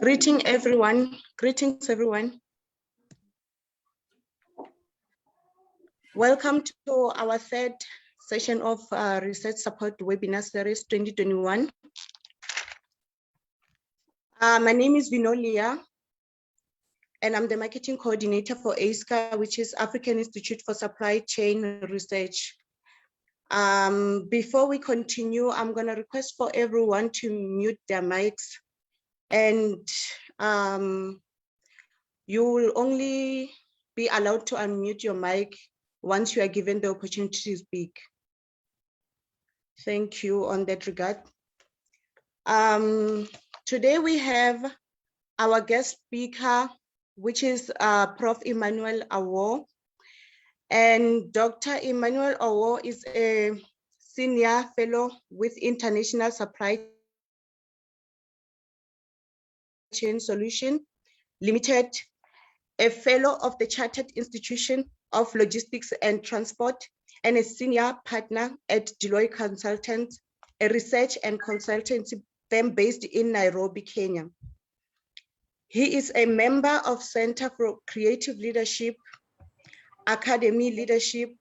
Greetings everyone. Welcome to our third session of Research Support Webinar Series 2021. My name is Vinolia, and I'm the Marketing Coordinator for ASCA, which is African Institute for Supply Chain Research. Before we continue, I'm going to request for everyone to mute their mics, and you will only be allowed to unmute your mic once you are given the opportunity to speak. Thank you on that regard. Today we have our guest speaker, which is Prof. Emmanuel Awuor. And Dr. Emmanuel Awuor is a senior fellow with International Supply Chain Solution Limited, a fellow of the Chartered Institution of Logistics and Transport, and a senior partner at Deloitte Consultants, a research and consultancy firm based in Nairobi, Kenya. He is a member of Center for Creative Leadership, Academy Leadership,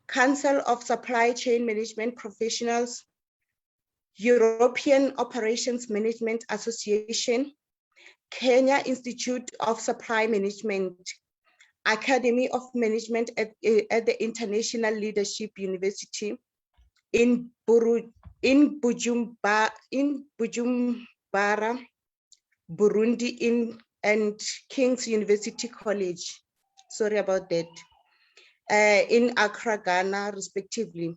Council of Supply Chain Management Professionals, European Operations Management Association, Kenya Institute of Supply Management, Academy of Management at the International Leadership University in Bujumbura, Burundi, and King's University College, sorry about that, in Accra, Ghana, respectively.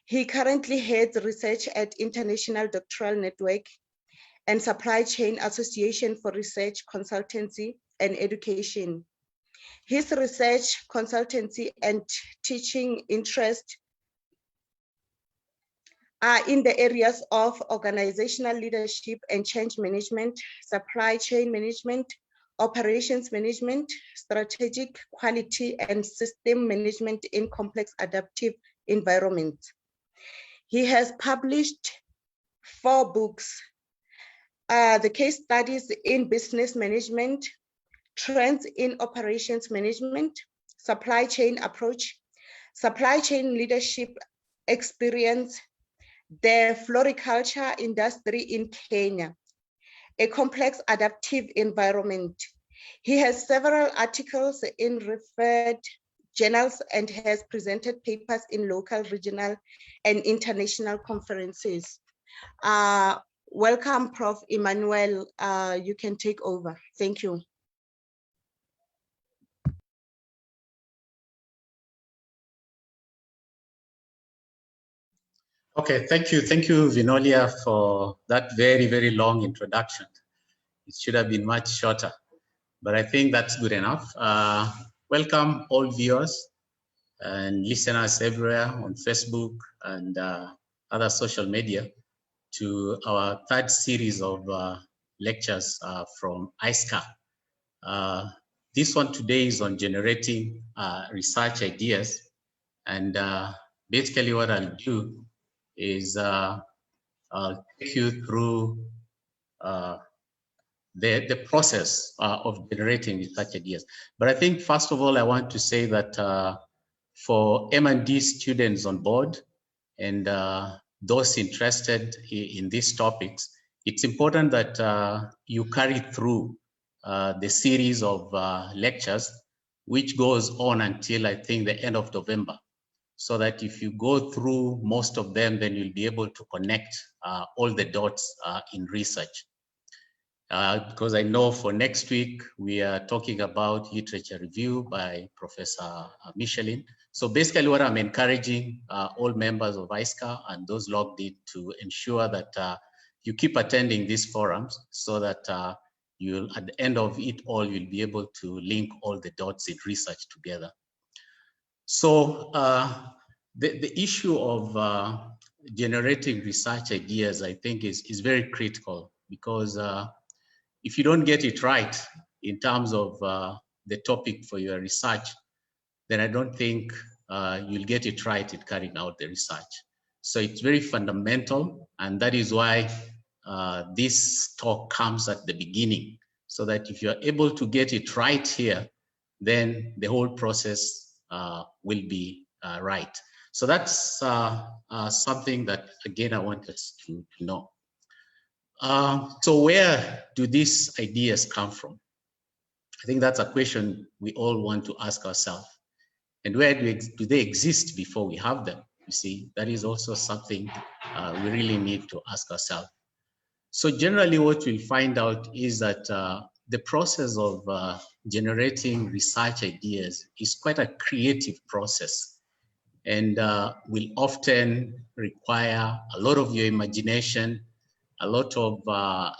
He currently heads research at International Doctoral Network and Supply Chain Association for Research, Consultancy, and Education. His research, consultancy, and teaching interests are in the areas of organizational leadership and change management, supply chain management, operations management, strategic quality, and system management in complex adaptive environments. He has published 4 books, the case studies in business management, trends in operations management, supply chain approach, supply chain leadership experience, the floriculture industry in Kenya, a complex adaptive environment. He has several articles in referred journals and has presented papers in local, regional, and international conferences. Welcome, Prof. Emmanuel. You can take over. Thank you. Okay, thank you, Vinolia, for that very, very long introduction. It should have been much shorter, but I think that's good enough. Welcome all viewers and listeners everywhere on Facebook and other social media to our third series of lectures from ISCA. This one today is on generating research ideas, and basically what I'll do is I'll take you through the process of generating research ideas. But I think first of all, I want to say that for M&D students on board and those interested in these topics, it's important that you carry through the series of lectures, which goes on until I think the end of November. So that if you go through most of them, then you'll be able to connect all the dots in research. Because I know for next week, we are talking about literature review by Professor Michelin. So basically what I'm encouraging all members of ISCA and those logged in to ensure that you keep attending these forums so that you'll, at the end of it all, you'll be able to link all the dots in research together. So the issue of generating research ideas, I think, is very critical, because if you don't get it right in terms of the topic for your research, then I don't think you'll get it right in carrying out the research. So it's very fundamental, and that is why this talk comes at the beginning, so that if you're able to get it right here, then the whole process will be right. So that's something that, again, I want us to know. So where do these ideas come from? I think that's a question we all want to ask ourselves. And where do they exist before we have them? You see, that is also something we really need to ask ourselves. So generally what we'll find out is that the process of generating research ideas is quite a creative process, and will often require a lot of your imagination, a lot of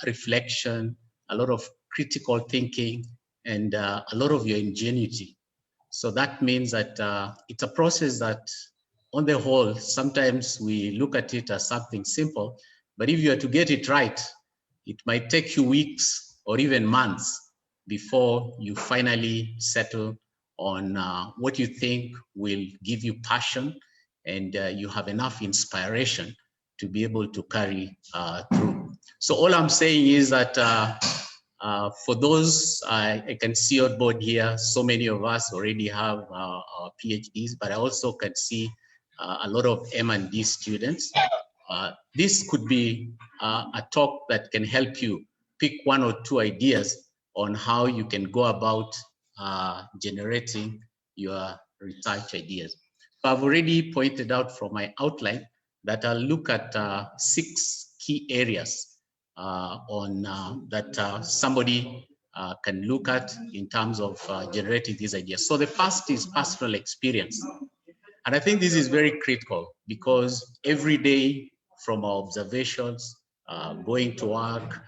reflection, a lot of critical thinking, and a lot of your ingenuity. So that means that it's a process that, on the whole, sometimes we look at it as something simple, but if you are to get it right, it might take you weeks or even months before you finally settle on what you think will give you passion, and you have enough inspiration to be able to carry through. So all I'm saying is that for those, I can see on board here, so many of us already have our PhDs, but I also can see a lot of M&D students. This could be a talk that can help you pick one or two ideas on how you can go about generating your research ideas. So I've already pointed out from my outline that I'll look at 6 key areas that somebody can look at in terms of generating these ideas. So the first is personal experience. And I think this is very critical, because every day, from our observations, going to work,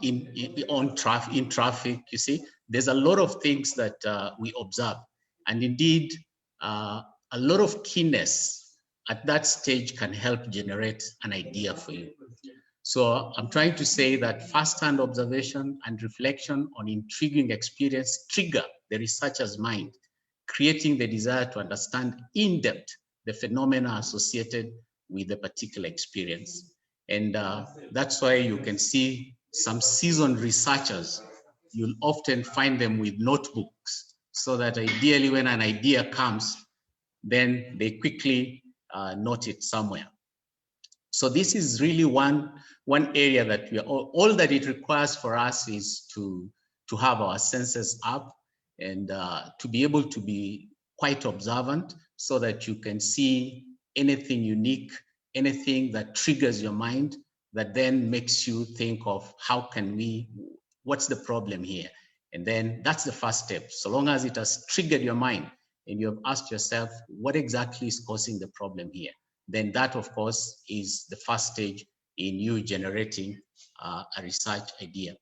in traffic, you see, there's a lot of things that we observe. And indeed, a lot of keenness at that stage can help generate an idea for you. So I'm trying to say that first-hand observation and reflection on intriguing experience trigger the researcher's mind, creating the desire to understand in depth the phenomena associated with the particular experience. And that's why you can see some seasoned researchers, you'll often find them with notebooks, so that ideally when an idea comes, then they quickly note it somewhere. So this is really one area that we are, all that it requires for us is to have our senses up, and to be able to be quite observant, so that you can see anything unique, anything that triggers your mind, that then makes you think of what's the problem here? And then that's the first step. So long as it has triggered your mind and you have asked yourself, what exactly is causing the problem here? Then that, of course, is the first stage in you generating a research idea.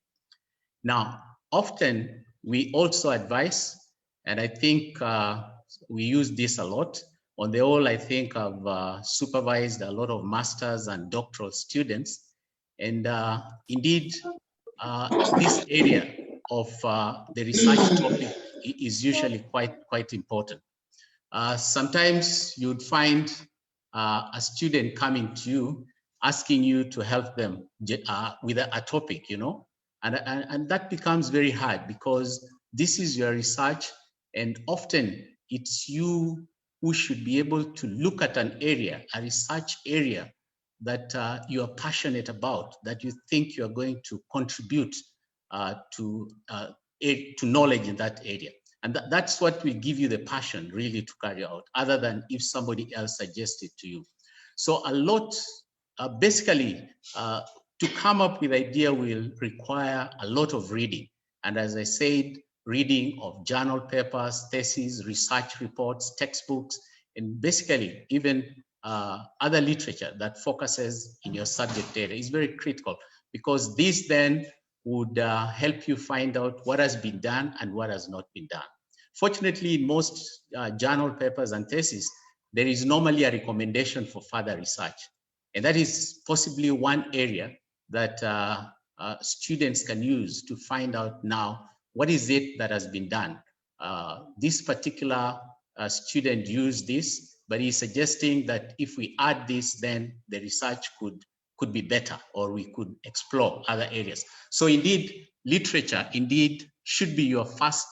Now, often we also advise, and I think we use this a lot. On the whole, I think I've supervised a lot of masters and doctoral students, and indeed, this area of the research topic is usually quite important. Sometimes you'd find a student coming to you, asking you to help them with a topic, you know, and that becomes very hard, because this is your research, and often it's you who should be able to look at an area, a research area that you are passionate about, that you think you are going to contribute to knowledge in that area. And that's what will give you the passion really to carry out, other than if somebody else suggests it to you. So a lot, basically, to come up with idea will require a lot of reading. And as I said, reading of journal papers, theses, research reports, textbooks, and basically even other literature that focuses in your subject area is very critical, because this then would help you find out what has been done and what has not been done. Fortunately, in most journal papers and theses, there is normally a recommendation for further research. And that is possibly one area that students can use to find out now, what is it that has been done? This particular student used this, but he's suggesting that if we add this, then the research could could be better, or we could explore other areas. So indeed, literature indeed should be your first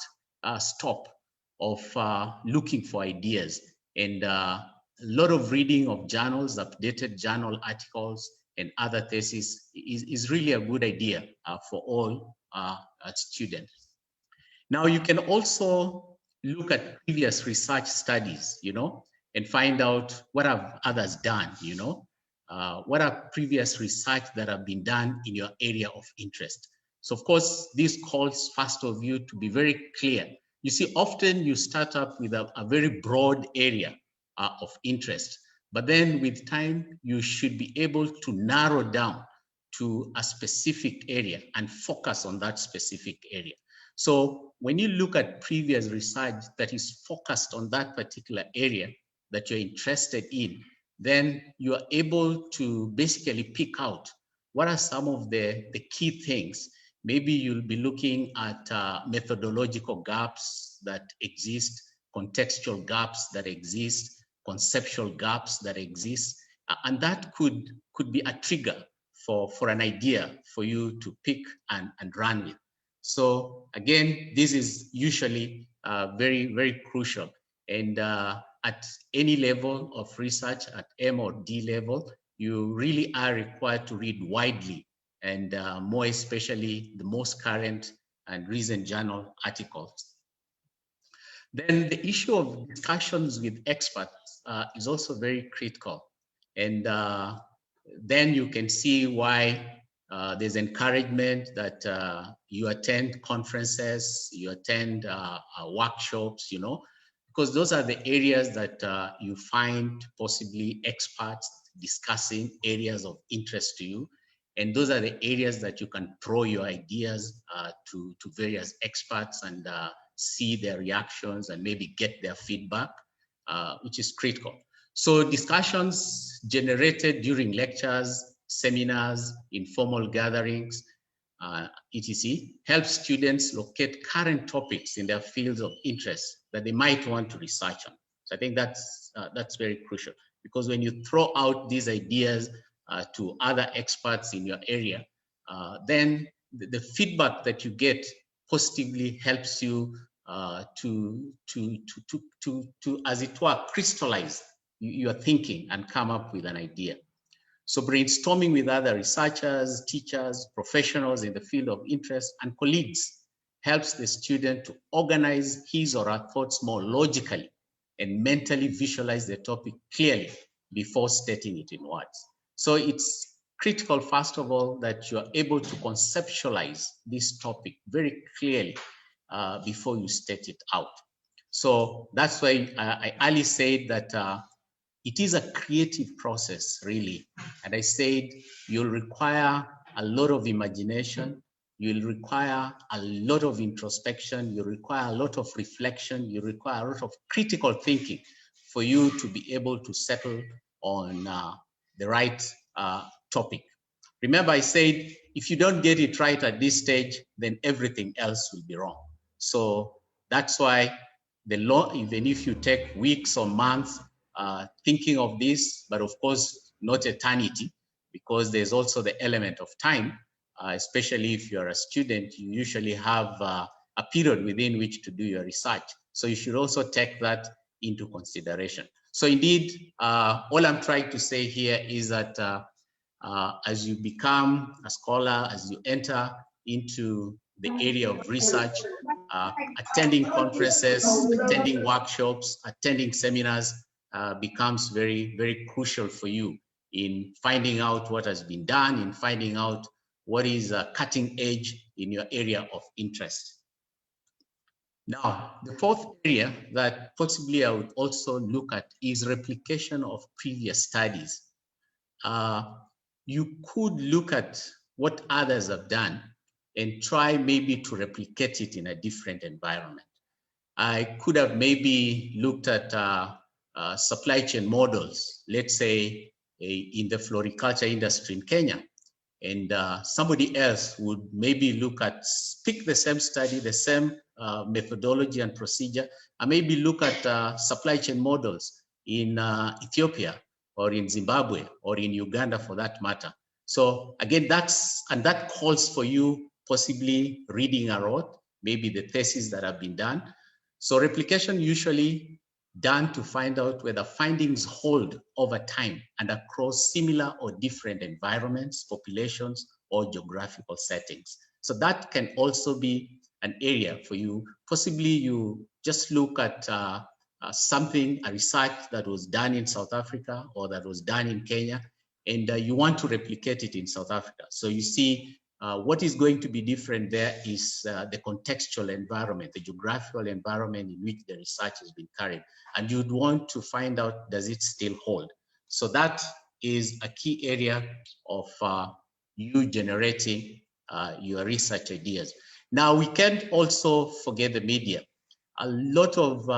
stop of looking for ideas, and a lot of reading of journals, updated journal articles, and other theses is really a good idea for all students. Now, you can also look at previous research studies, and find out what have others done, what are previous research that have been done in your area of interest. So of course, this calls first of you to be very clear. You see, often you start up with a very broad area of interest, but then with time, you should be able to narrow down to a specific area and focus on that specific area. So when you look at previous research that is focused on that particular area that you're interested in, then you are able to basically pick out what are some of the key things. Maybe you'll be looking at methodological gaps that exist, contextual gaps that exist, conceptual gaps that exist, and that could be a trigger for an idea for you to pick and run with. So again, this is usually very, very crucial. And at any level of research, at M or D level, you really are required to read widely, and more especially the most current and recent journal articles. Then the issue of discussions with experts is also very critical. And then you can see why there's encouragement that you attend conferences, you attend workshops, because those are the areas that you find possibly experts discussing areas of interest to you. And those are the areas that you can throw your ideas to various experts and see their reactions and maybe get their feedback, which is critical. So discussions generated during lectures, seminars, informal gatherings, etc., help students locate current topics in their fields of interest that they might want to research on. So I think that's very crucial, because when you throw out these ideas to other experts in your area, then the feedback that you get positively helps you to, as it were, crystallize your thinking and come up with an idea. So brainstorming with other researchers, teachers, professionals in the field of interest, and colleagues helps the student to organize his or her thoughts more logically and mentally visualize the topic clearly before stating it in words. So it's critical, first of all, that you are able to conceptualize this topic very clearly before you state it out. So that's why I early said that it is a creative process, really. And I said you'll require a lot of imagination, you'll require a lot of introspection, you require a lot of reflection, you require a lot of critical thinking for you to be able to settle on the right topic. Remember, I said, if you don't get it right at this stage, then everything else will be wrong. So that's why the law, even if you take weeks or months thinking of this, but of course, not eternity, because there's also the element of time, especially if you're a student, you usually have a period within which to do your research. So you should also take that into consideration. So indeed, all I'm trying to say here is that as you become a scholar, as you enter into the area of research, attending conferences, attending workshops, attending seminars becomes very, very crucial for you in finding out what has been done, in finding out what is cutting edge in your area of interest. Now, the fourth area that possibly I would also look at is replication of previous studies. You could look at what others have done and try maybe to replicate it in a different environment. I could have maybe looked at supply chain models, let's say in the floriculture industry in Kenya, and somebody else would maybe look at, pick the same study, the same methodology and procedure, and maybe look at supply chain models in Ethiopia or in Zimbabwe or in Uganda for that matter, So again, that calls for you possibly reading a lot, maybe the thesis that have been done. So replication usually done to find out whether findings hold over time and across similar or different environments, populations, or geographical settings. So that can also be an area for you. Possibly you just look at something, a research that was done in South Africa or that was done in Kenya, and you want to replicate it in South Africa. So you see what is going to be different there is the contextual environment, the geographical environment in which the research has been carried. And you'd want to find out, does it still hold? So that is a key area of you generating your research ideas. Now, we can't also forget the media. A lot of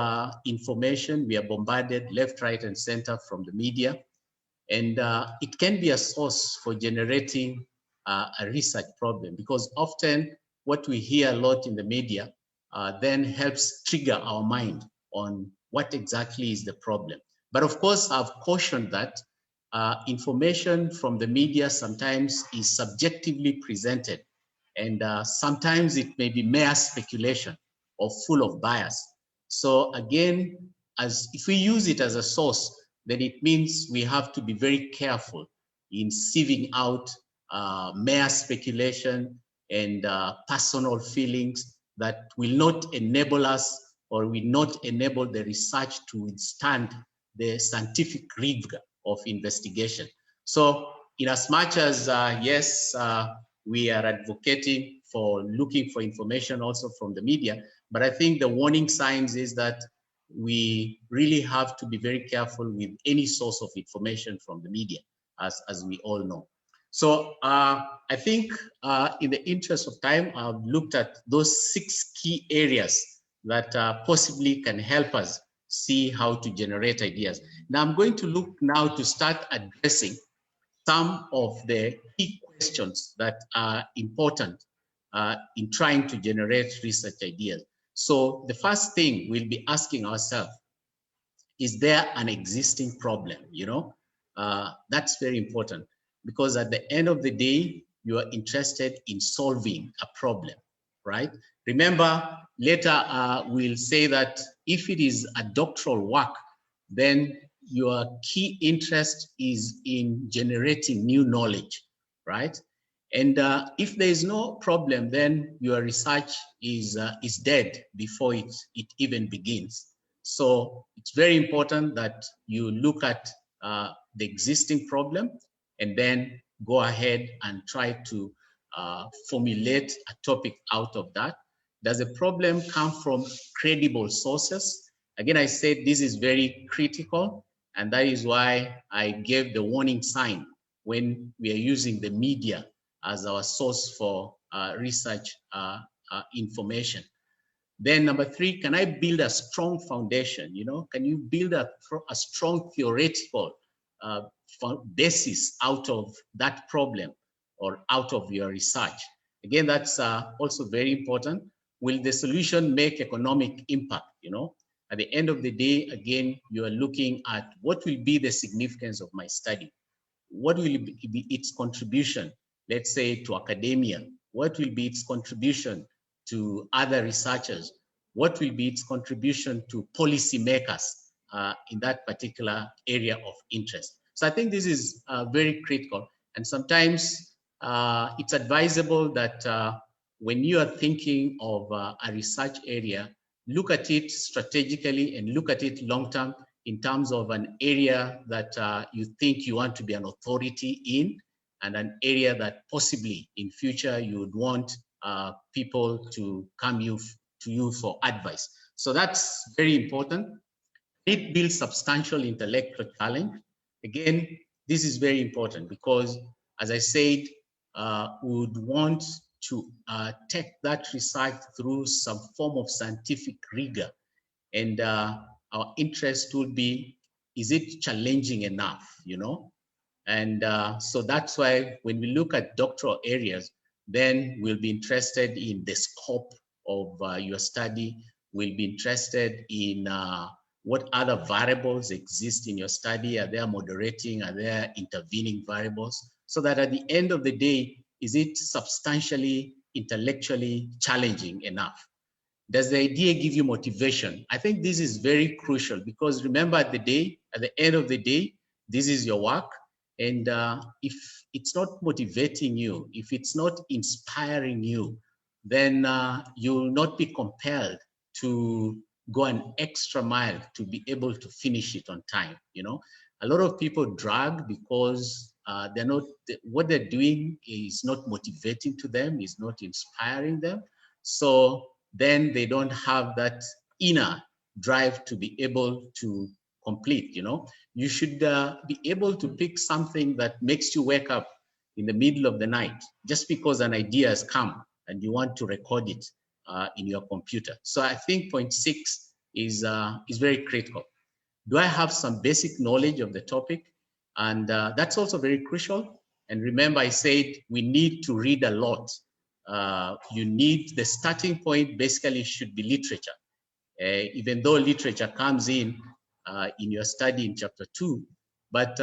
information, we are bombarded left, right, and center from the media. And it can be a source for generating a research problem, because often what we hear a lot in the media then helps trigger our mind on what exactly is the problem. But of course, I've cautioned that information from the media sometimes is subjectively presented, and sometimes it may be mere speculation or full of bias. So again, as if we use it as a source, then it means we have to be very careful in sieving out mere speculation and personal feelings that will not enable us or will not enable the research to withstand the scientific rigor of investigation. So in as much as, yes, we are advocating for looking for information also from the media, but I think the warning signs is that we really have to be very careful with any source of information from the media, as we all know. So I think in the interest of time, I've looked at those 6 key areas that possibly can help us see how to generate ideas. Now I'm going to look now to start addressing some of the key questions that are important in trying to generate research ideas. So the first thing we'll be asking ourselves, is there an existing problem? You know, that's very important, because at the end of the day, you are interested in solving a problem, right? Remember, later we'll say that if it is a doctoral work, then your key interest is in generating new knowledge, right? And if there is no problem, then your research is dead before it even begins. So it's very important that you look at the existing problem and then go ahead and try to formulate a topic out of that. Does the problem come from credible sources? Again, I said this is very critical, and that is why I gave the warning sign when we are using the media as our source for research information. Then number 3, can I build a strong foundation? You know, can you build a strong theoretical basis out of that problem or out of your research? Again, that's also very important. Will the solution make economic impact? You know, at the end of the day, again, you are looking at what will be the significance of my study. What will be its contribution, let's say, to academia? What will be its contribution to other researchers? What will be its contribution to policymakers in that particular area of interest? So I think this is very critical. And sometimes it's advisable that when you are thinking of a research area, look at it strategically and look at it long-term in terms of an area that you think you want to be an authority in, and an area that possibly in future you would want people to come to you for advice. So that's very important. It builds substantial intellectual challenge. Again, this is very important because, as I said, we would want to take that research through some form of scientific rigor. And our interest would be, is it challenging enough, you know? And so that's why when we look at doctoral areas, then we'll be interested in the scope of your study. We'll be interested in what other variables exist in your study. Are there moderating? Are there intervening variables? so that at the end of the day, is it substantially, intellectually challenging enough? Does the idea give you motivation? I think this is very crucial, because remember, at the end of the day, this is your work. And if it's not motivating you, if it's not inspiring you, then you will not be compelled to go an extra mile to be able to finish it on time. You know, a lot of people drag because they're not, what they're doing is not motivating to them, is not inspiring them. So then they don't have that inner drive to be able to complete. You know, you should be able to pick something that makes you wake up in the middle of the night just because an idea has come and you want to record it in your computer. So I think point 6 is very critical. Do I have some basic knowledge of the topic? And that's also very crucial. And remember, I said we need to read a lot. You need, the starting point basically should be literature. Even though literature comes in your study in chapter 2, but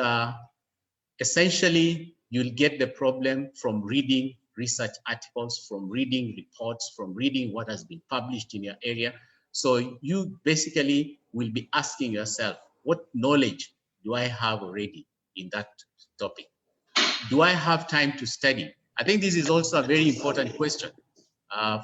essentially you'll get the problem from reading research articles, from reading reports, from reading what has been published in your area. So you basically will be asking yourself, what knowledge do I have already in that topic? Do I have time to study? I think this is also a very important question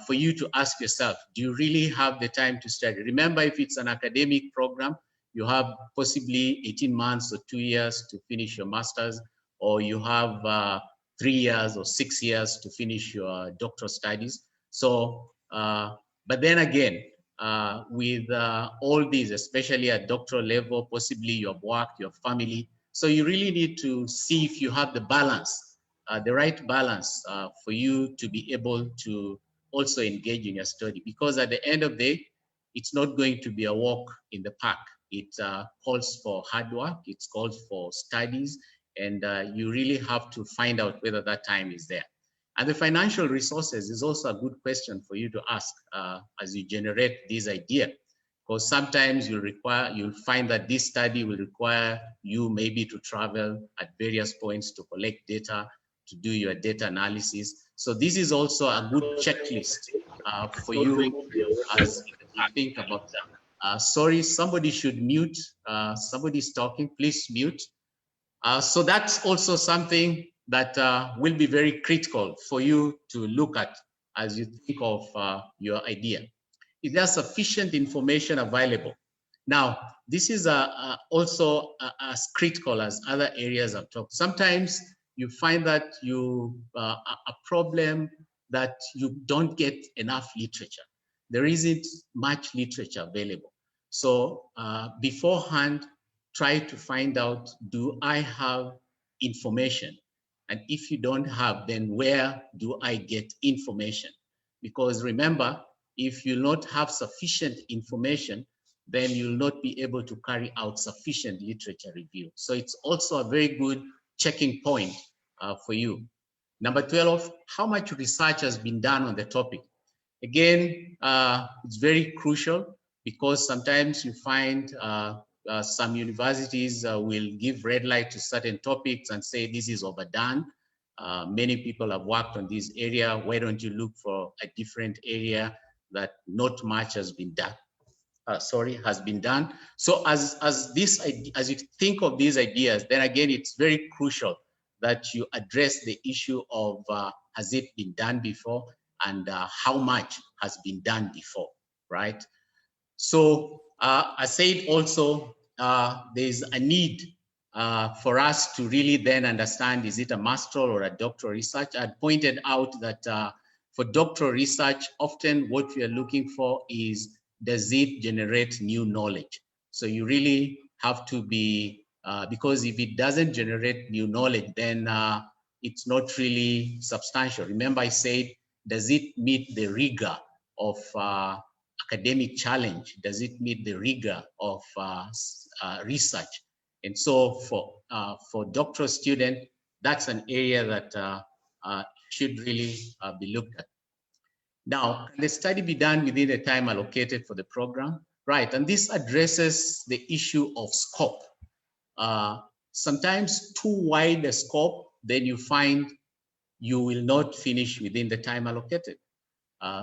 for you to ask yourself. Do you really have the time to study? Remember, if it's an academic program, you have possibly 18 months or 2 years to finish your master's, or you have 3 years or 6 years to finish your doctoral studies. So, but then again, with all these, especially at doctoral level, possibly your work, your family. So you really need to see if you have the balance, the right balance for you to be able to also engage in your study. Because at the end of the day, it's not going to be a walk in the park. It calls for hard work, it calls for studies, and you really have to find out whether that time is there. And the financial resources is also a good question for you to ask as you generate this idea. Because sometimes you'll find that this study will require you maybe to travel at various points to collect data, to do your data analysis. So this is also a good checklist for you as you think about that. Sorry, somebody should mute. Somebody's talking, please mute. So that's also something that will be very critical for you to look at as you think of your idea. Is there sufficient information available? Now, this is also as critical as other areas I've talked. Sometimes you find that a problem that you don't get enough literature. There isn't much literature available. So beforehand, try to find out, do I have information? And if you don't have, then where do I get information? Because remember, if you not have sufficient information, then you'll not be able to carry out sufficient literature review. So it's also a very good checking point for you. Number 12, how much research has been done on the topic? Again, it's very crucial because sometimes you find some universities will give red light to certain topics and say this is overdone. Many people have worked on this area. Why don't you look for a different area that not much has been done? Has been done. So as you think of these ideas, then again, it's very crucial that you address the issue of has it been done before, and how much has been done before, right? So I said also there's a need for us to really then understand, is it a master's or a doctoral research? I pointed out that for doctoral research, often what we are looking for is, does it generate new knowledge? So you really have to be, because if it doesn't generate new knowledge, then it's not really substantial. Remember I said, does it meet the rigor of academic challenge? Does it meet the rigor of research? And so for doctoral student, that's an area that should really be looked at. Now, can the study be done within the time allocated for the program? Right, and this addresses the issue of scope. Sometimes too wide a scope then you find you will not finish within the time allocated.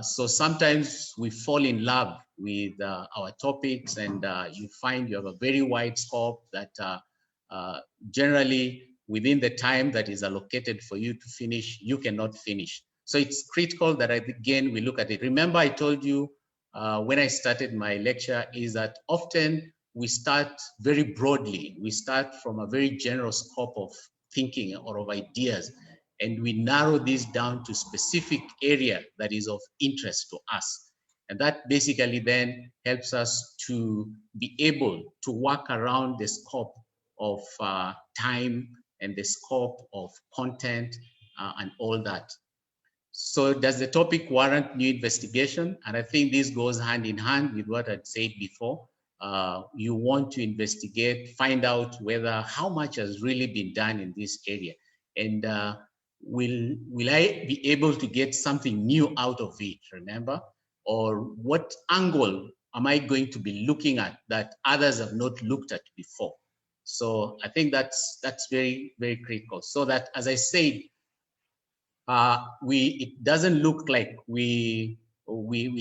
So sometimes we fall in love with our topics, and you find you have a very wide scope that generally within the time that is allocated for you to finish, you cannot finish. So it's critical that again, we look at it. Remember, I told you when I started my lecture is that often we start very broadly. We start from a very general scope of thinking or of ideas, and we narrow this down to specific area that is of interest to us. And that basically then helps us to be able to work around the scope of time and the scope of content and all that. So does the topic warrant new investigation? And I think this goes hand in hand with what I'd said before. You want to investigate, find out whether how much has really been done in this area. And will I be able to get something new out of it, remember? Or what angle am I going to be looking at that others have not looked at before? So I think that's very, very critical. So that, as I said, it doesn't look like we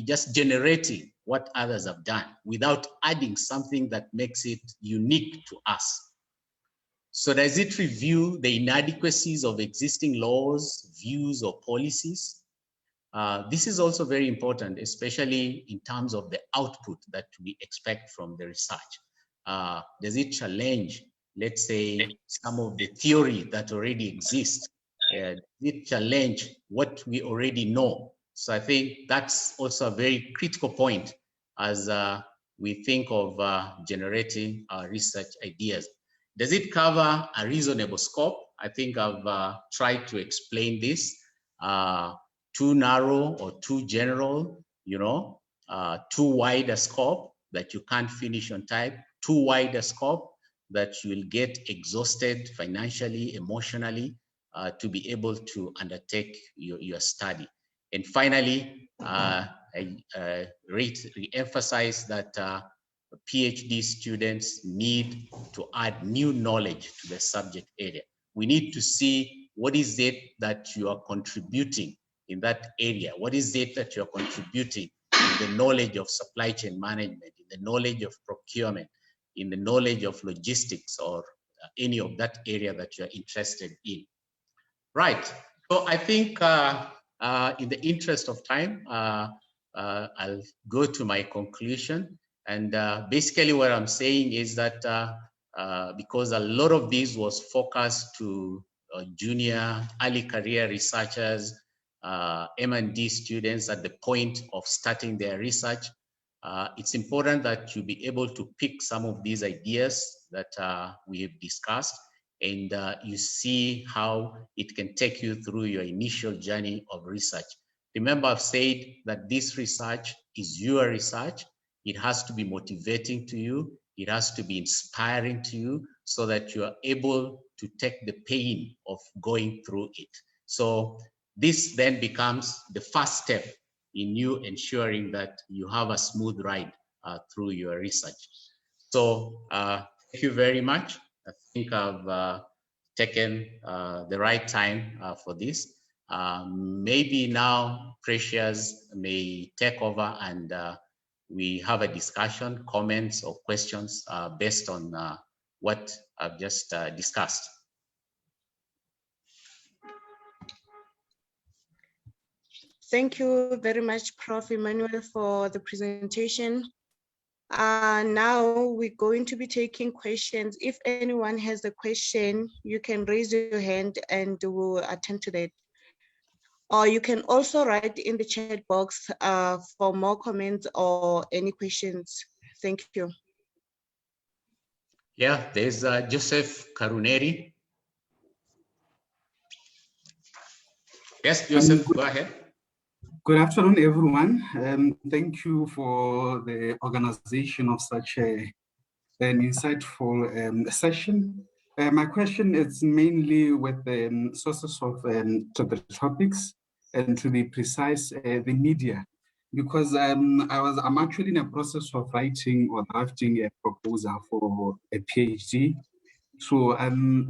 just generating what others have done without adding something that makes it unique to us. So does it review the inadequacies of existing laws, views, or policies? This is also very important, especially in terms of the output that we expect from the research. Does it challenge, let's say, some of the theory that already exists? Does it challenge what we already know? So I think that's also a very critical point as we think of generating research ideas. Does it cover a reasonable scope? I think I've tried to explain this. Too narrow or too general, you know, too wide a scope that you can't finish on time, too wide a scope that you will get exhausted financially, emotionally, to be able to undertake your study. And finally, I re-emphasize that PhD students need to add new knowledge to the subject area. We need to see what is it that you are contributing in that area. What is it that you're contributing in the knowledge of supply chain management, in the knowledge of procurement, in the knowledge of logistics, or any of that area that you're interested in. Right. So I think in the interest of time, I'll go to my conclusion. And basically what I'm saying is that because a lot of this was focused to junior, early career researchers, M&D students at the point of starting their research, it's important that you be able to pick some of these ideas that we have discussed, and you see how it can take you through your initial journey of research. Remember, I've said that this research is your research. It has to be motivating to you. It has to be inspiring to you so that you are able to take the pain of going through it. So this then becomes the first step in you ensuring that you have a smooth ride through your research. So thank you very much. I think I've taken the right time for this. Maybe now Precious may take over and we have a discussion, comments, or questions based on what I've just discussed. Thank you very much, Prof. Emmanuel, for the presentation. Now we're going to be taking questions. If anyone has a question, you can raise your hand and we'll attend to that. Or you can also write in the chat box for more comments or any questions. Thank you. Yeah, there's Joseph Karuneri. Yes, Joseph, go ahead. Good afternoon, everyone. Thank you for the organization of such an insightful session. My question is mainly with the sources of to the topics and to be precise, the media, because I'm actually in a process of writing or drafting a proposal for a PhD, So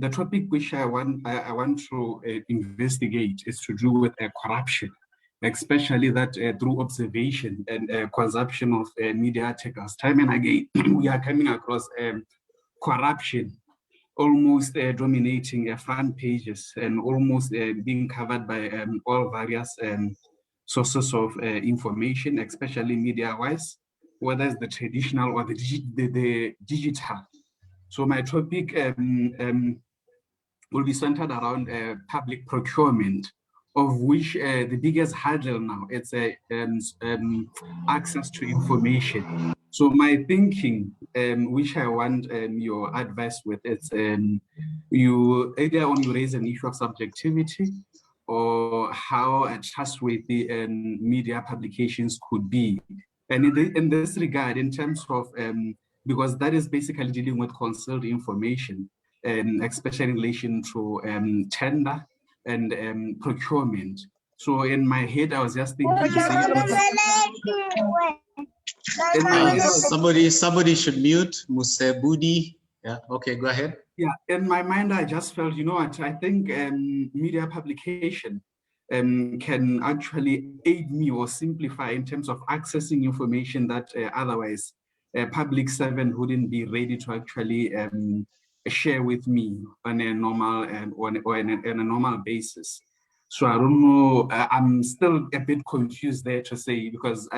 the topic which I want to investigate is to do with corruption, especially that through observation and consumption of media articles. Time and again, we are coming across corruption almost dominating front pages and almost being covered by all various sources of information, especially media-wise, whether it's the traditional or the digital. So my topic will be centered around public procurement, of which the biggest hurdle now it's access to information. So my thinking, which I want your advice with, it's you either on you raise an issue of subjectivity or how trustworthy media publications could be. And in this regard, in terms of because that is basically dealing with concealed information, especially in relation to tender and procurement. So in my head, I was just thinking to say, somebody should mute Musebudi. Yeah, okay, go ahead. Yeah, in my mind, I just felt, you know what, I think media publication can actually aid me or simplify in terms of accessing information that otherwise a public servant wouldn't be ready to actually share with me on a normal or in a normal basis. So I don't know, I'm still a bit confused there to say, because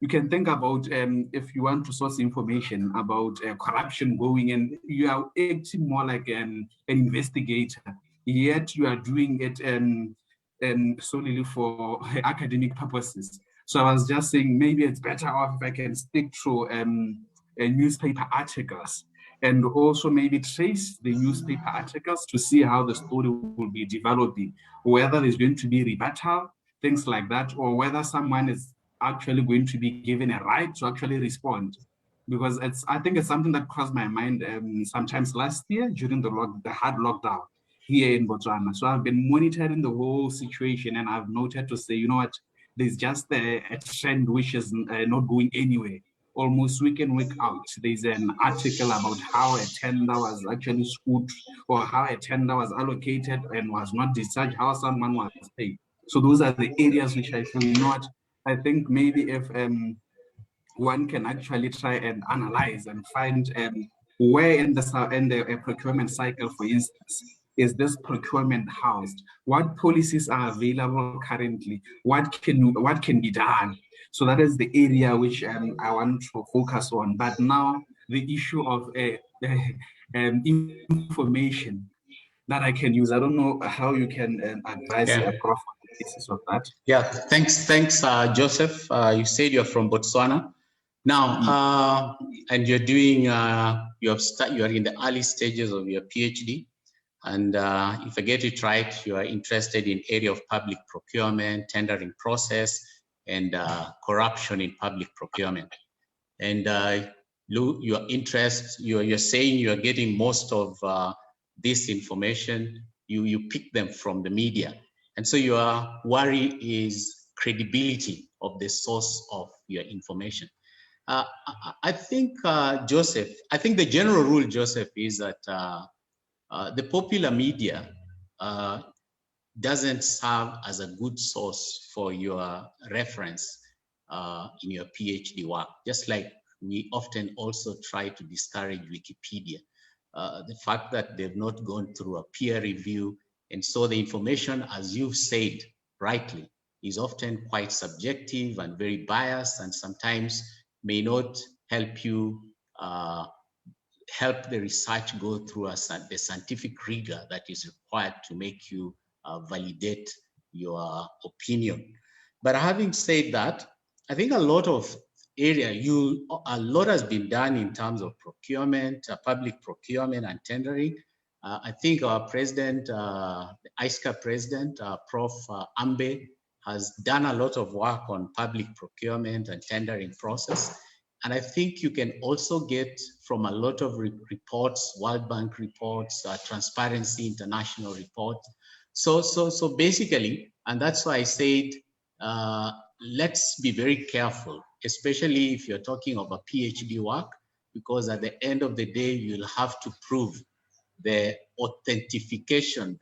you can think about if you want to source information about corruption going in, you are acting more like an investigator, yet you are doing it solely for academic purposes. So I was just saying maybe it's better off if I can stick to newspaper articles and also maybe trace the newspaper articles to see how the story will be developing, whether there's going to be rebuttal, things like that, or whether someone is actually going to be given a right to actually respond. Because I think it's something that crossed my mind sometimes last year during the hard lockdown here in Botswana. So I've been monitoring the whole situation, and I've noted to say, you know what, there's just a trend which is not going anywhere. Almost week in, week out, there's an article about how a tender was actually scooped or how a tender was allocated and was not discharged, how someone was paid. So those are the areas which I feel, you know what, I think maybe if one can actually try and analyze and find where in the procurement cycle, for instance, is this procurement housed? What policies are available currently? What can be done? So that is the area which I want to focus on. But now the issue of information that I can use, I don't know how you can advise a Prof on the basis of that. Yeah, thanks, Joseph. You said you're from Botswana. Now, and you're doing, you are in the early stages of your PhD. And if I get it right, you are interested in area of public procurement, tendering process, and corruption in public procurement. And your interest, you're saying you're getting most of this information, you pick them from the media. And so your worry is credibility of the source of your information. I think, Joseph, I think the general rule, Joseph, is that the popular media doesn't serve as a good source for your reference in your PhD work, just like we often also try to discourage Wikipedia. The fact that they've not gone through a peer review, and so the information, as you've said rightly, is often quite subjective and very biased, and sometimes may not help you help the research go through the scientific rigor that is required to make you validate your opinion. But having said that, I think a lot has been done in terms of procurement, public procurement and tendering. I think our president, the ISCA president, Prof. Ambe, has done a lot of work on public procurement and tendering process. And I think you can also get from a lot of reports, World Bank reports, Transparency International reports. So basically, and that's why I said, let's be very careful, especially if you're talking about PhD work, because at the end of the day, you'll have to prove the authentication,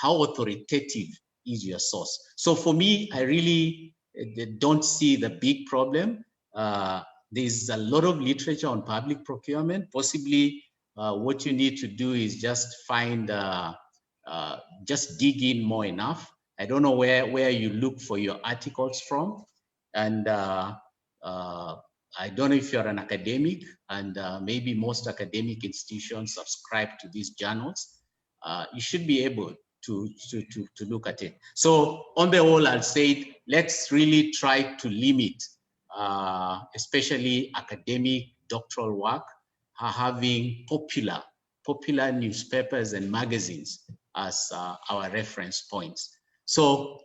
how authoritative is your source. So for me, I really don't see the big problem. There's a lot of literature on public procurement. Possibly what you need to do is just find, just dig in more enough. I don't know where you look for your articles from. And I don't know if you're an academic, and maybe most academic institutions subscribe to these journals. You should be able to look at it. So on the whole, I'll say let's really try to limit, especially academic doctoral work, having popular newspapers and magazines as our reference points. So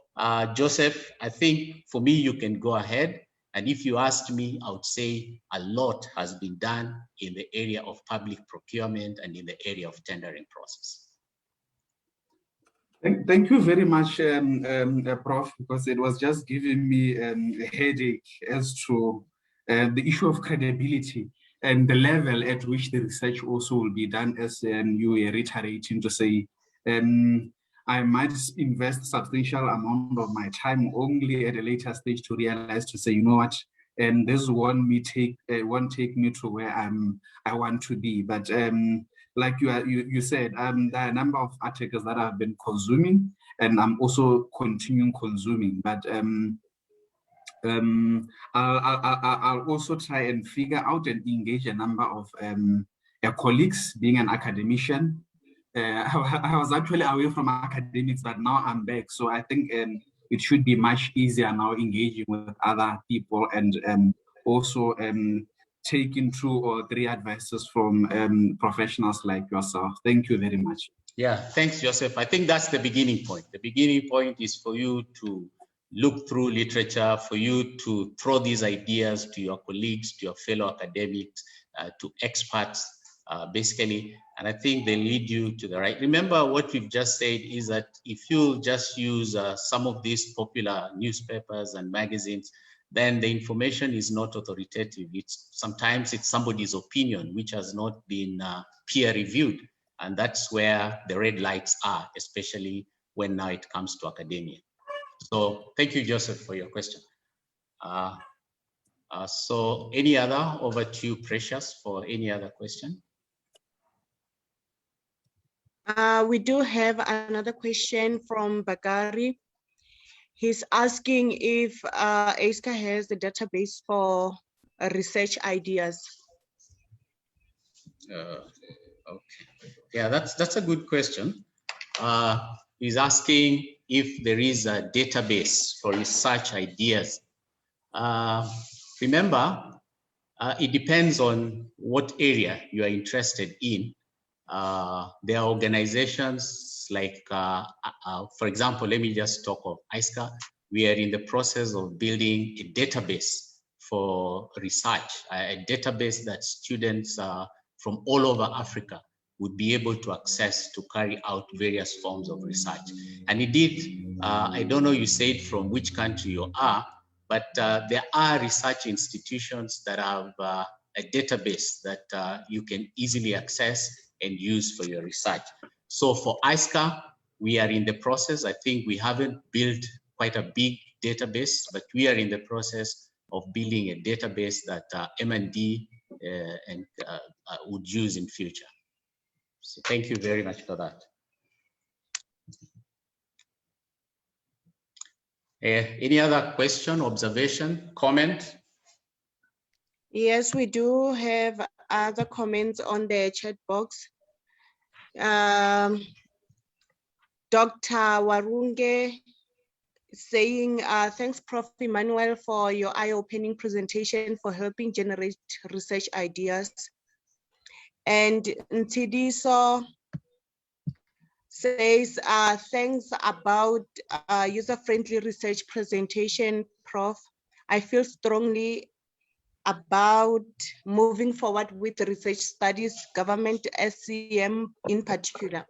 Joseph, I think for me, you can go ahead. And if you asked me, I would say a lot has been done in the area of public procurement and in the area of tendering process. Thank you very much, Prof, because it was just giving me a headache as to the issue of credibility and the level at which the research also will be done, as you were reiterating to say, I might invest substantial amount of my time only at a later stage to realize to say, you know what, and this won't take me to where I want to be. But like you said, there are a number of articles that I've been consuming, and I'm also continuing consuming. But I'll also try and figure out and engage a number of colleagues, being an academician. I was actually away from academics, but now I'm back. So I think it should be much easier now engaging with other people and also taking 2 or 3 advices from professionals like yourself. Thank you very much. Yeah, thanks, Joseph. I think that's the beginning point. The beginning point is for you to look through literature, for you to throw these ideas to your colleagues, to your fellow academics, to experts, basically, and I think they lead you to the right. Remember what we've just said is that if you just use some of these popular newspapers and magazines, then the information is not authoritative. Sometimes it's somebody's opinion, which has not been peer reviewed. And that's where the red lights are, especially when now it comes to academia. So thank you, Joseph, for your question. So any other, over to you, Precious, for any other question? We do have another question from Bakari. He's asking if ASCA has the database for research ideas. Okay. Yeah, that's a good question. He's asking if there is a database for research ideas. Remember, it depends on what area you are interested in. There are organizations like, for example, let me just talk of ISCA. We are in the process of building a database for research, a database that students from all over Africa would be able to access to carry out various forms of research. And indeed, I don't know you said from which country you are, but there are research institutions that have a database that you can easily access and use for your research. So for ISCA, we are in the process. I think we haven't built quite a big database, but we are in the process of building a database that M&D would use in future. So thank you very much for that. Any other question, observation, comment? Yes, we do have other comments on the chat box. Dr. Warunge saying, thanks, Prof. Emmanuel, for your eye-opening presentation for helping generate research ideas. And Ntidiso says, thanks about user-friendly research presentation, Prof. I feel strongly about moving forward with research studies, government, SCM in particular.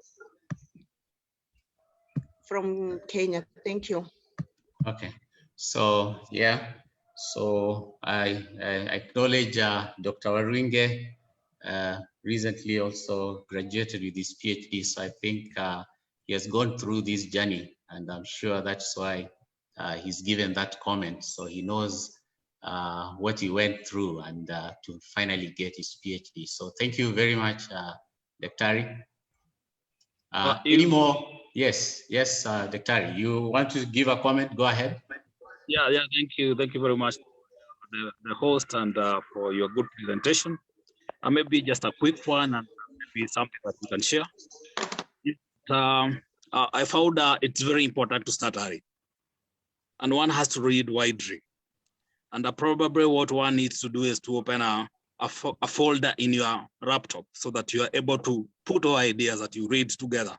From Kenya, thank you. Okay, so yeah, so I acknowledge Dr. Waringe recently also graduated with his PhD. So I think he has gone through this journey, and I'm sure that's why he's given that comment. So he knows what he went through and to finally get his PhD. So thank you very much, Dr. Any more? Yes, Dr. You want to give a comment? Go ahead. Yeah, thank you very much, the host, and for your good presentation. Maybe just a quick one, and maybe something that we can share. I found it's very important to start early, and one has to read widely. And probably what one needs to do is to open a folder in your laptop so that you are able to put all ideas that you read together,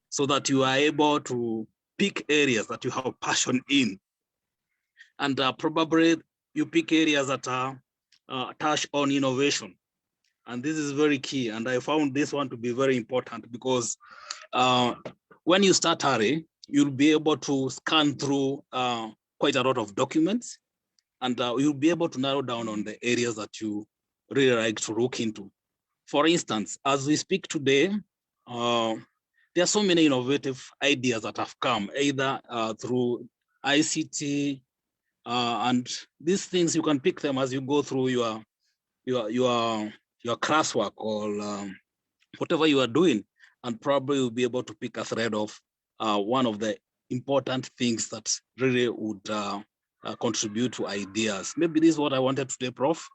so that you are able to pick areas that you have passion in. And probably you pick areas that touch on innovation. And this is very key. And I found this one to be very important because when you start early, you'll be able to scan through quite a lot of documents, and you'll be able to narrow down on the areas that you really like to look into. For instance, as we speak today, there are so many innovative ideas that have come either through ICT, and these things you can pick them as you go through your classwork or whatever you are doing, and probably you'll be able to pick a thread of one of the important things that really would contribute to ideas. Maybe this is what I wanted today, Prof.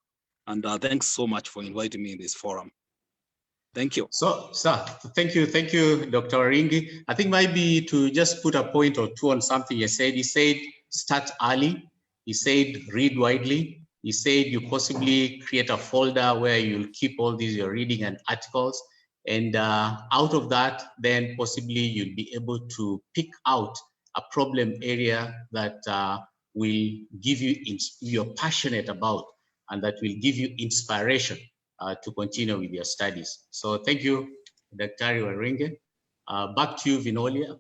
And thanks so much for inviting me in this forum. Thank you. So, sir, thank you, Dr. Waringi. I think maybe to just put a point or two on something he said start early. He said read widely. He said you possibly create a folder where you'll keep all these your reading and articles. And out of that, then possibly you'll be able to pick out a problem area that will give you, you're passionate about, and that will give you inspiration to continue with your studies. So thank you, Dr. Waringi. Back to you, Vinolia.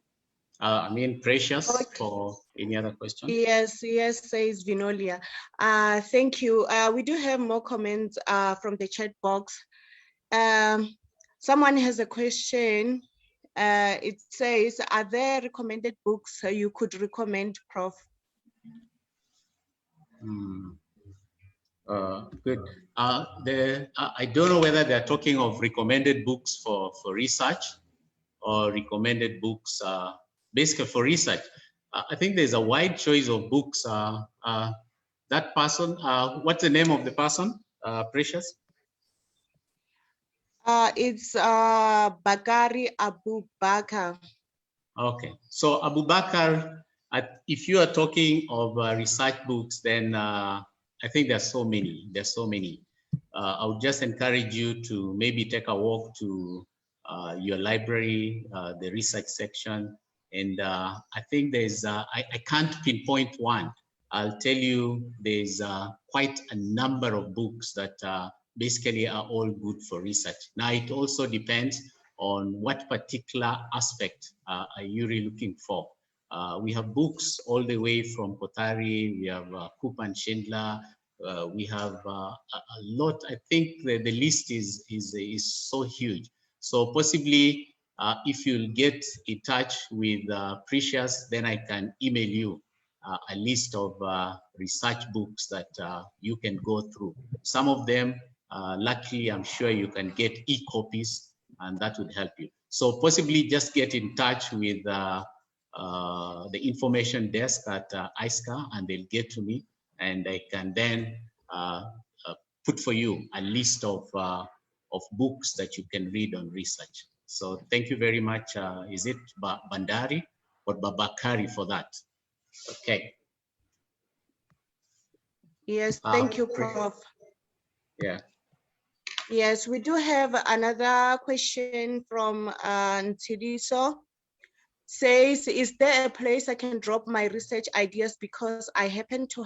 Precious, okay, for any other question. Yes, says Vinolia. Thank you. We do have more comments from the chat box. Someone has a question. It says, are there recommended books you could recommend, Prof? Good. I don't know whether they're talking of recommended books for research or recommended books basically for research. I think there's a wide choice of books. That person, what's the name of the person, Precious? It's Bakari Abu Bakar. Okay, so Abu Bakar, if you are talking of research books, then I think there's so many. I would just encourage you to maybe take a walk to your library, the research section, and I think there's I can't pinpoint one. I'll tell you there's quite a number of books that basically are all good for research. Now it also depends on what particular aspect are you really looking for. We have books all the way from Potari, we have Coop and Schindler, we have a lot. I think the list is so huge. So possibly if you'll get in touch with Precious, then I can email you a list of research books that you can go through. Some of them, luckily, I'm sure you can get e-copies, and that would help you. So possibly just get in touch with the information desk at ISCA, and they'll get to me, and I can then put for you a list of books that you can read on research. So thank you very much. Is it Bandari or Babakari for that? Okay. Yes, thank you, Prof. Yeah. Yes, we do have another question from Ntidiso. Says, is there a place I can drop my research ideas because I happen to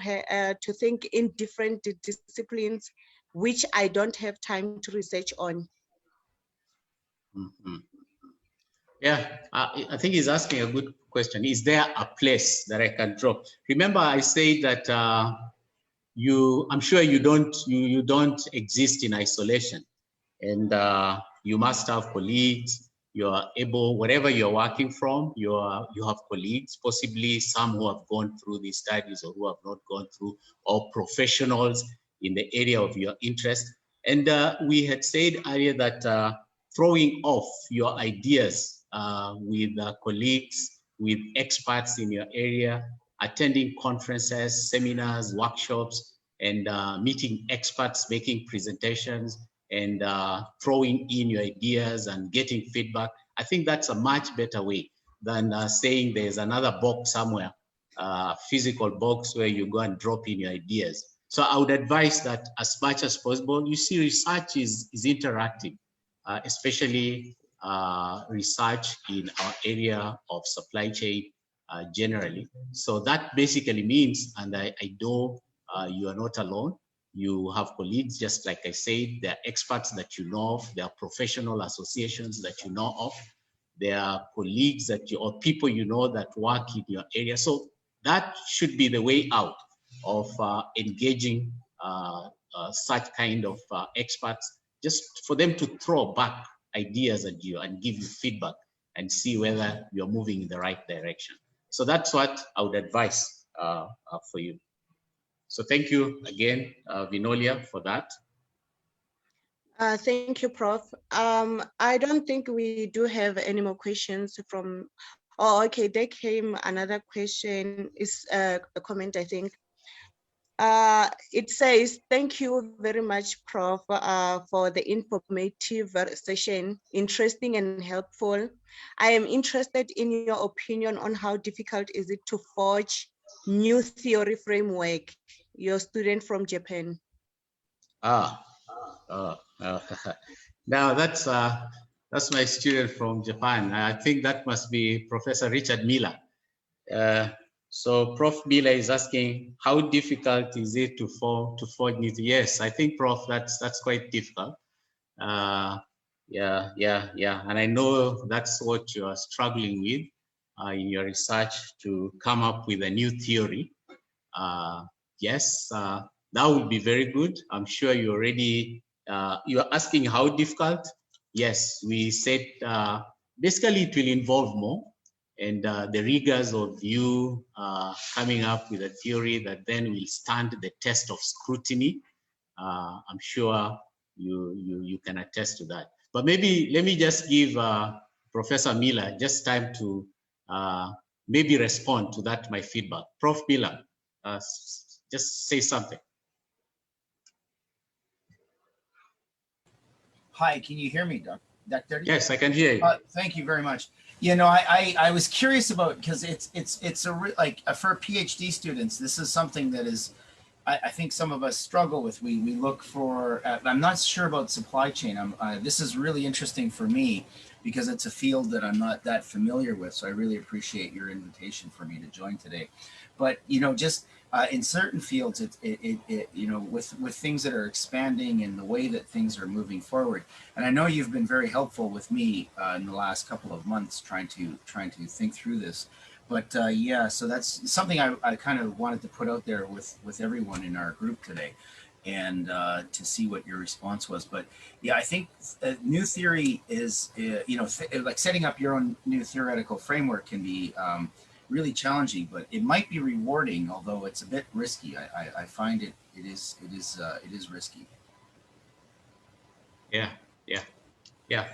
think in different disciplines which I don't have time to research on? Mm-hmm. Yeah, I think he's asking a good question. Is there a place that I can drop? Remember, I said that I'm sure you don't exist in isolation. And you must have colleagues. You are able, wherever you're working from, you have colleagues, possibly some who have gone through these studies or who have not gone through, or professionals in the area of your interest. And we had said earlier that throwing off your ideas with colleagues, with experts in your area, attending conferences, seminars, workshops, and meeting experts, making presentations, and throwing in your ideas and getting feedback. I think that's a much better way than saying there's another box somewhere, physical box where you go and drop in your ideas. So I would advise that as much as possible. You see, research is interactive, especially research in our area of supply chain generally. So that basically means, and I know you are not alone. You have colleagues, just like I said, there are experts that you know of, there are professional associations that you know of, there are colleagues that you, or people you know that work in your area. So that should be the way out of engaging such kind of experts, just for them to throw back ideas at you and give you feedback and see whether you're moving in the right direction. So that's what I would advise for you. So thank you again, Vinolia, for that. Thank you, Prof. I don't think we do have any more questions from, oh, okay, there came another question, is a comment, I think. It says, thank you very much, Prof, for the informative session, interesting and helpful. I am interested in your opinion on how difficult is it to forge new theory framework, your student from Japan. Now that's my student from Japan. I think that must be Professor Richard Miller. So Prof. Miller is asking, how difficult is it to forge new? Yes, I think, Prof, that's quite difficult. Yeah, and I know that's what you are struggling with in your research, to come up with a new theory. Yes, that would be very good. I'm sure you already, you're asking how difficult. Yes, we said basically it will involve more, and the rigors of you coming up with a theory that then will stand the test of scrutiny. I'm sure you can attest to that. But maybe let me just give Professor Miller just time to maybe respond to that, my feedback. Prof. Miller, just say something. Hi, can you hear me, Dr.? Yes, I can hear you. Thank you very much. You know, I was curious about, because it's like for PhD students, this is something that is, I think some of us struggle with. We look for, I'm not sure about supply chain. This is really interesting for me because it's a field that I'm not that familiar with. So I really appreciate your invitation for me to join today. But, you know, just in certain fields, you know, with things that are expanding and the way that things are moving forward. And I know you've been very helpful with me in the last couple of months trying to think through this. But yeah, so that's something I kind of wanted to put out there with everyone in our group today, and to see what your response was. But yeah, I think new theory is, you know, like setting up your own new theoretical framework can be really challenging, but it might be rewarding, although it's a bit risky. I find it is risky. Yeah.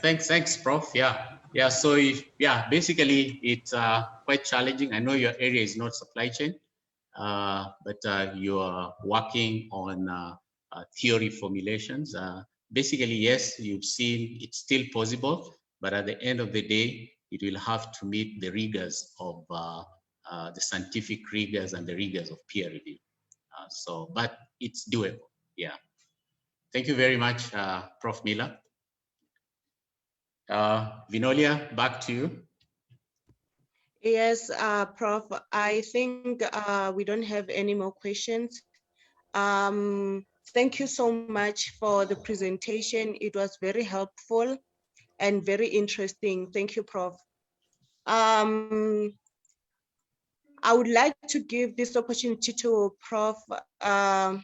Thanks, Prof. Yeah. So basically it's quite challenging. I know your area is not supply chain, but you are working on theory formulations. Basically, yes, you've seen it's still possible, but at the end of the day, it will have to meet the rigors of the scientific rigors and the rigors of peer review. But it's doable. Yeah. Thank you very much, Prof. Miller. Vinolia, back to you. Yes, Prof, I think we don't have any more questions. Thank you so much for the presentation. It was very helpful and very interesting. Thank you, Prof. I would like to give this opportunity to Prof. Prof.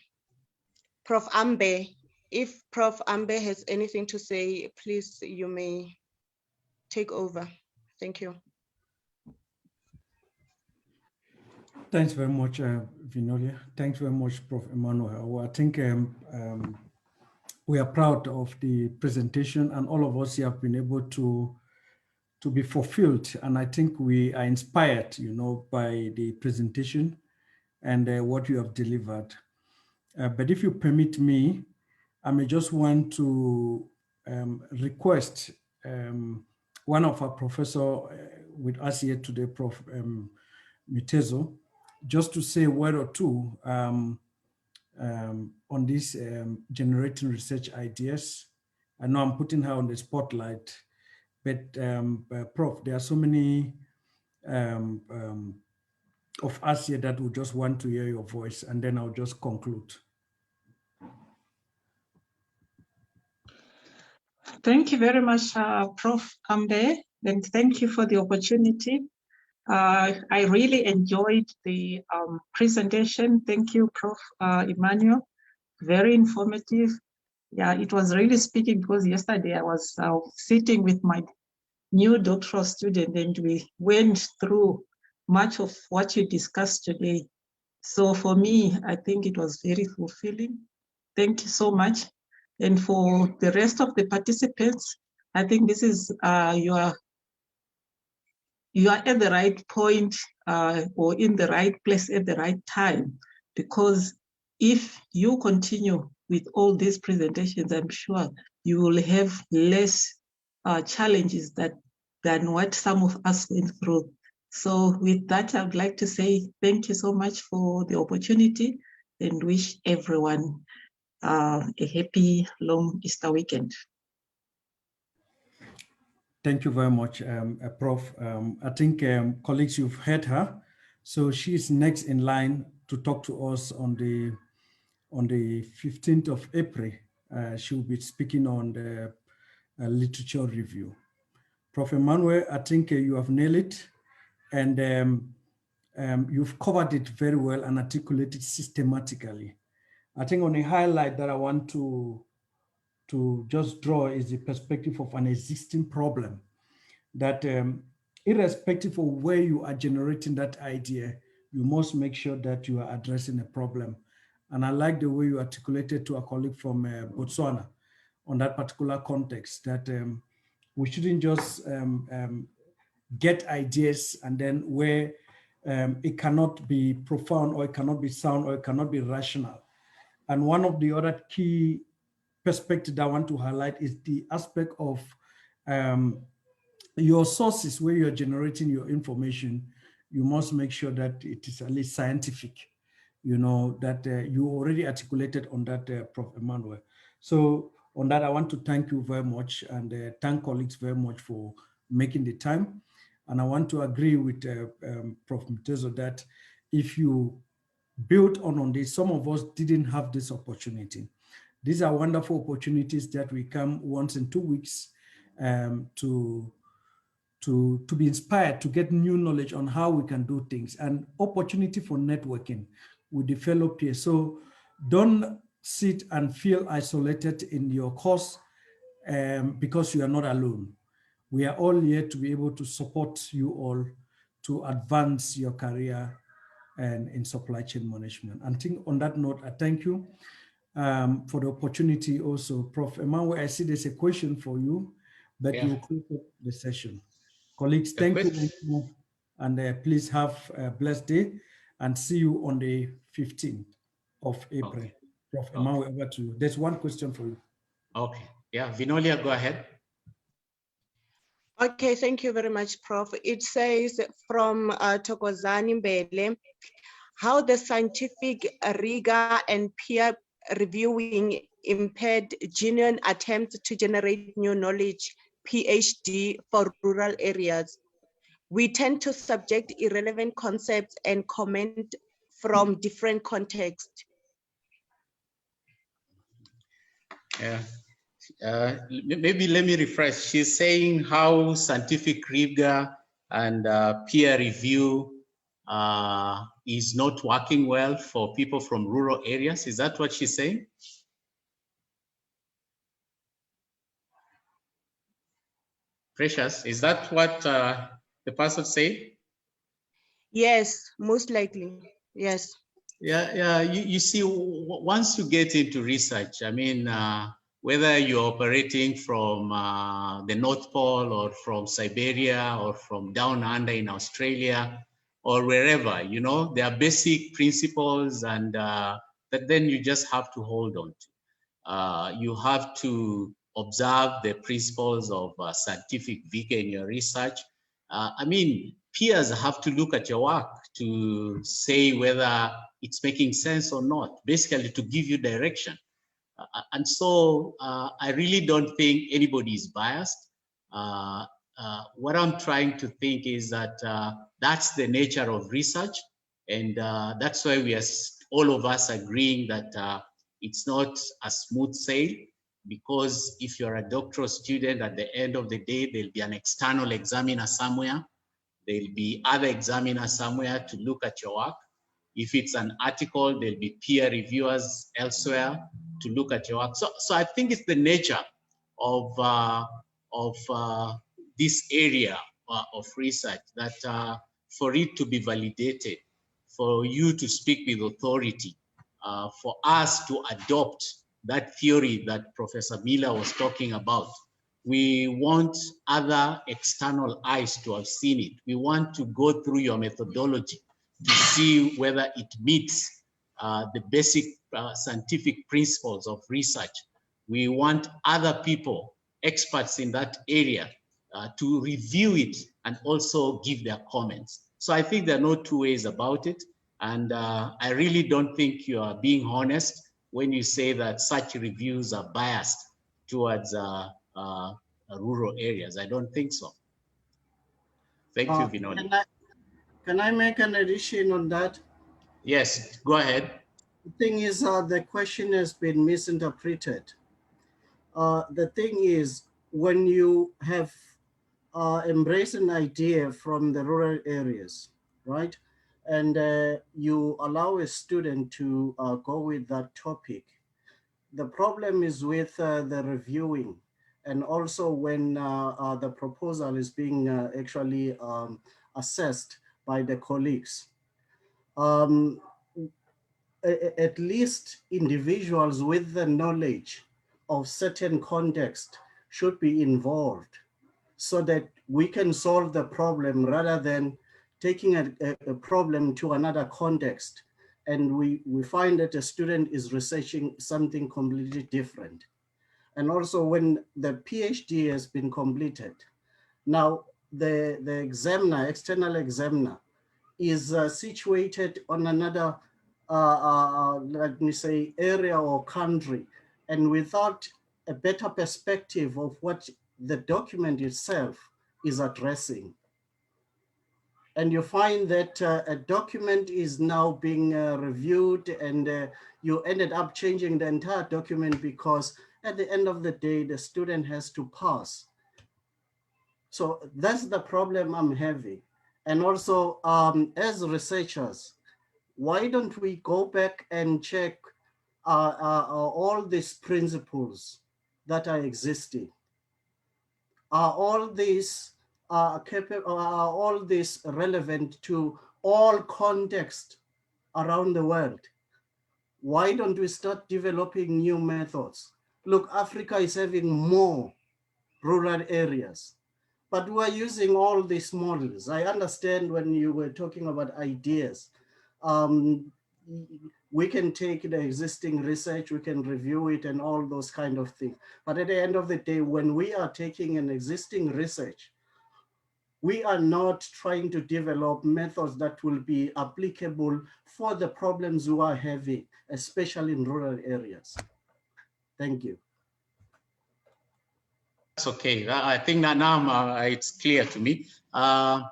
Ambe. if Prof. Ambe has anything to say, please, you may take over. Thank you. Thanks very much, Vinolia. Thanks very much, Prof. Emmanuel. I think we are proud of the presentation, and all of us here have been able to be fulfilled. And I think we are inspired, by the presentation and what you have delivered. But if you permit me, I may just want to request one of our professor with us here today, Prof. Mtezo, just to say a word or two on this generating research ideas. I know I'm putting her on the spotlight, but Prof, there are so many of us here that would just want to hear your voice, and then I'll just conclude. Thank you very much, Prof. Ambe, and thank you for the opportunity. I really enjoyed the presentation. Thank you, Prof. Emmanuel. Very informative. Yeah, it was really speaking because yesterday I was sitting with my new doctoral student and we went through much of what you discussed today. So for me, I think it was very fulfilling. Thank you so much. And for the rest of the participants, I think this is you are at the right point or in the right place at the right time, because if you continue with all these presentations, I'm sure you will have less challenges than what some of us went through. So with that, I would like to say thank you so much for the opportunity and wish everyone a happy long Easter weekend. Thank you very much, Prof. I think, colleagues, you've heard her. So she's next in line to talk to us on the 15th of April. She'll be speaking on the literature review. Prof. Emmanuel, I think you have nailed it, and you've covered it very well and articulated systematically. I think on a highlight that I want to just draw is the perspective of an existing problem, that irrespective of where you are generating that idea, you must make sure that you are addressing a problem. And I like the way you articulated to a colleague from Botswana on that particular context, that we shouldn't just get ideas and then where it cannot be profound or it cannot be sound or it cannot be rational. And one of the other key perspectives that I want to highlight is the aspect of your sources where you're generating your information. You must make sure that it is at least scientific, that you already articulated on that, Prof. Emmanuel. So on that, I want to thank you very much and thank colleagues very much for making the time. And I want to agree with Prof. Mtezo that if you build on this, some of us didn't have this opportunity. These are wonderful opportunities that we come once in 2 weeks to be inspired, to get new knowledge on how we can do things, and opportunity for networking with the fellow peers. So don't sit and feel isolated in your course because you are not alone. We are all here to be able to support you all to advance your career and in supply chain management. And I think on that note, I thank you for the opportunity also. Prof. Emmanuel, I see there's a question for you, but you will close up the session. Colleagues, thank you, and please have a blessed day, and see you on the 15th of April. Okay. Prof. Emmanuel, over to you. There's one question for you. Okay, yeah, Vinolia, go ahead. Okay, thank you very much, Prof. It says from Thokozani Mbele, how the scientific rigor and peer reviewing impaired genuine attempts to generate new knowledge, PhD, for rural areas. We tend to subject irrelevant concepts and comment from different contexts. Yeah. Maybe let me rephrase. She's saying how scientific rigor and peer review is not working well for people from rural areas. Is that what she's saying? Precious, is that what the person said? Yes, most likely. Yes. Yeah. You see, once you get into research, I mean, whether you're operating from the North Pole or from Siberia or from down under in Australia or wherever, you know, there are basic principles and that then you just have to hold on to. You have to observe the principles of scientific vigor in your research. I mean, peers have to look at your work to say whether it's making sense or not, basically to give you direction. And so I really don't think anybody is biased. What I'm trying to think is that that's the nature of research. And that's why we are all of us agreeing that it's not a smooth sail, because if you're a doctoral student, at the end of the day, there'll be an external examiner somewhere. There'll be other examiners somewhere to look at your work. If it's an article, there'll be peer reviewers elsewhere to look at your work. So I think it's the nature of this area of research that for it to be validated, for you to speak with authority, for us to adopt that theory that Professor Miller was talking about. We want other external eyes to have seen it. We want to go through your methodology to see whether it meets the basic scientific principles of research. We want other people, experts in that area, to review it and also give their comments. So I think there are no two ways about it. And I really don't think you are being honest when you say that such reviews are biased towards rural areas. I don't think so. Thank you, Vinod. Can I make an addition on that? Yes, go ahead. The thing is, the question has been misinterpreted. The thing is, when you have embraced an idea from the rural areas, right? And you allow a student to go with that topic. The problem is with the reviewing, and also when the proposal is being actually assessed by the colleagues. At least individuals with the knowledge of certain context should be involved so that we can solve the problem rather than taking a problem to another context. And we find that a student is researching something completely different. And also when the PhD has been completed, now the examiner, external examiner, is situated on another, let me say, area or country, and without a better perspective of what the document itself is addressing. And you find that a document is now being reviewed, and you ended up changing the entire document because at the end of the day, the student has to pass. So that's the problem I'm having. And also, as researchers, why don't we go back and check all these principles that are existing? Are all these relevant to all context around the world? Why don't we start developing new methods? Look, Africa is having more rural areas, but we're using all these models. I understand when you were talking about ideas. We can take the existing research, we can review it and all those kind of things. But at the end of the day, when we are taking an existing research, we are not trying to develop methods that will be applicable for the problems we are having, especially in rural areas. Thank you. That's okay. I think that now it's clear to me. But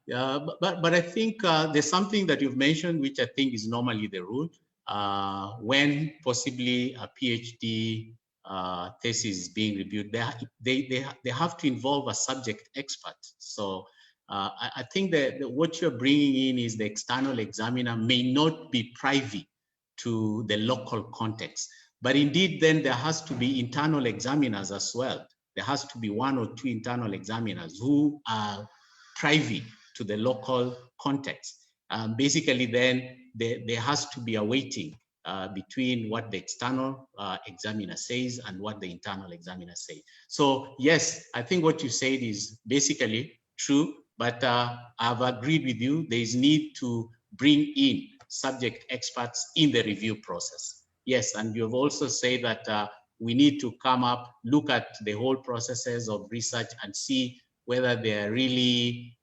I think there's something that you've mentioned, which I think is normally the rule. When possibly a PhD thesis is being reviewed, they have to involve a subject expert. So I think that what you're bringing in is the external examiner may not be privy to the local context, but indeed then there has to be internal examiners as well there has to be 1 or 2 internal examiners who are privy to the local context. Basically, then there has to be a weighting between what the external examiner says and what the internal examiner says. So yes, I think what you said is basically true, but I've agreed with you. There is need to bring in subject experts in the review process. Yes, and you've also said that we need to come up, look at the whole processes of research and see whether they are really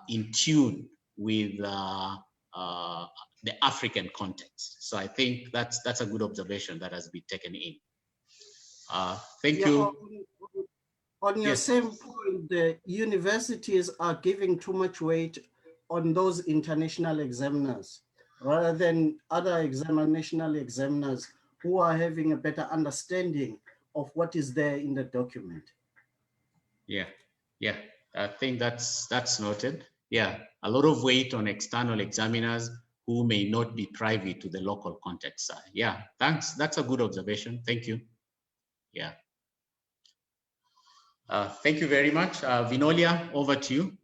in tune with the African context. So I think that's a good observation that has been taken in. Thank you. On your Yes. same point, the universities are giving too much weight on those international examiners rather than other national examiners who are having a better understanding of what is there in the document. Yeah, I think that's noted. Yeah, a lot of weight on external examiners who may not be privy to the local context. Yeah, thanks. That's a good observation. Thank you. Yeah. Thank you very much. Vinolia, over to you.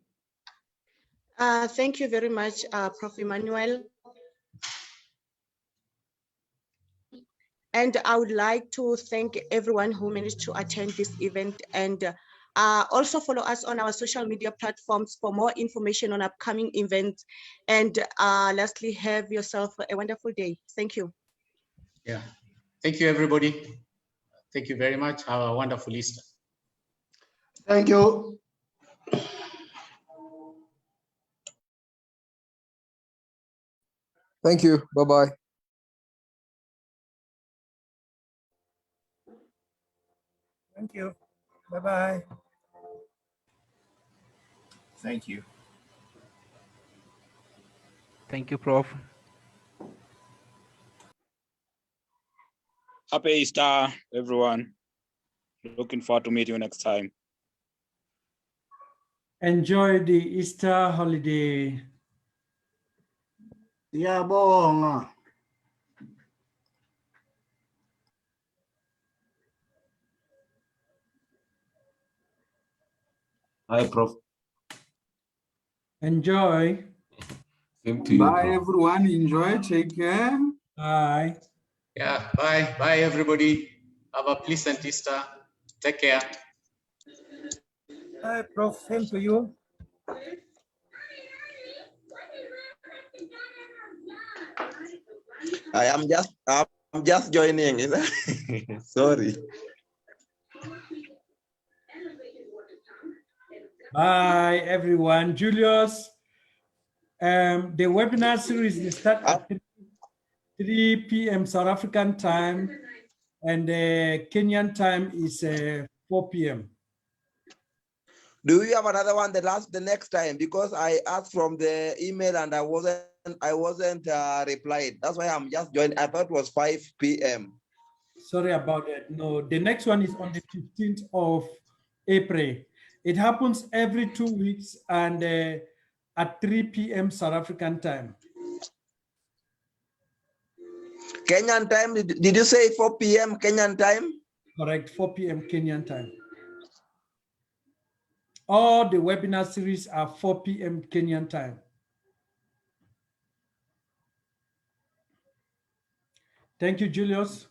Thank you very much, Prof. Emmanuel. And I would like to thank everyone who managed to attend this event, and also follow us on our social media platforms for more information on upcoming events. And lastly, have yourself a wonderful day. Thank you. Yeah, thank you, everybody. Thank you very much. Have a wonderful Easter. Thank you. Thank you. Bye-bye. Thank you. Bye-bye. Thank you. Thank you, Prof. Happy Easter, everyone. Looking forward to meet you next time. Enjoy the Easter holiday. Siyabonga. Hi, Prof. Enjoy. Same to you, Bye, Prof. everyone. Enjoy. Take care. Bye. Yeah, bye, everybody. Have a pleasant Easter. Take care. Bye, Prof. Same to you. I'm just joining. Sorry. Bye, everyone. Julius, the webinar series will start at 3 p.m. South African time, and Kenyan time is 4 p.m. Do you have another one the next time? Because I asked from the email and I wasn't replied. That's why I'm just joining. I thought it was 5 p.m. Sorry about that. No, the next one is on the 15th of April. It happens every 2 weeks and at 3 p.m. South African time. Kenyan time, did you say 4 p.m. Kenyan time? Correct, 4 p.m. Kenyan time. All the webinar series are 4 p.m. Kenyan time. Thank you, Julius.